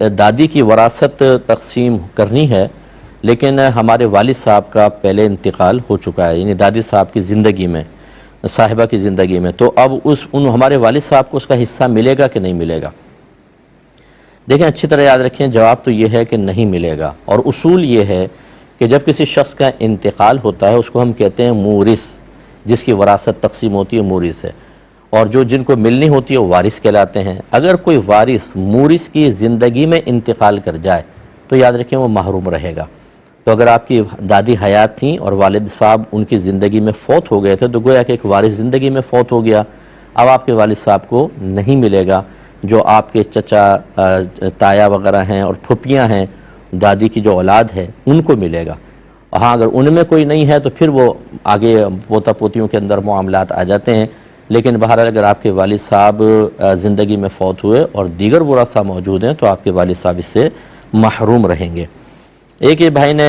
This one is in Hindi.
दादी की वरासत तकसीम करनी है, लेकिन हमारे वालिद साहब का पहले इंतकाल हो चुका है, यानी दादी साहब की ज़िंदगी में, साहिबा की ज़िंदगी में, तो अब हमारे वालिद साहब को उसका हिस्सा मिलेगा कि नहीं मिलेगा? देखें, अच्छी तरह याद रखें, जवाब तो ये है कि नहीं मिलेगा। और उसूल ये है कि जब किसी शख्स का इंतकाल होता है उसको हम कहते हैं मूरिस, जिसकी वरासत तकसीम होती है मूरिस है, और जिनको मिलनी होती है वो वारिस कहलाते हैं। अगर कोई वारिस मूरिस की ज़िंदगी में इंतकाल कर जाए तो याद रखें वो महरूम रहेगा। तो अगर आपकी दादी हयात थी और वालिद साहब उनकी ज़िंदगी में फ़ौत हो गए थे तो गोया कि एक वारिस ज़िंदगी में फ़ौत हो गया, अब आपके वालिद साहब को नहीं मिलेगा। जो आपके चचा ताया वगैरह हैं और फुफियाँ हैं, दादी की जो औलाद है उनको मिलेगा। हाँ, अगर उनमें कोई नहीं है तो फिर वो आगे पोता पोतियों के अंदर मामलात आ जाते हैं। लेकिन बहरहाल अगर आपके वालिद साहब ज़िंदगी में फ़ौत हुए और दीगर वरासा मौजूद हैं तो आपके वालिद साहब इससे महरूम रहेंगे। एक ये भाई ने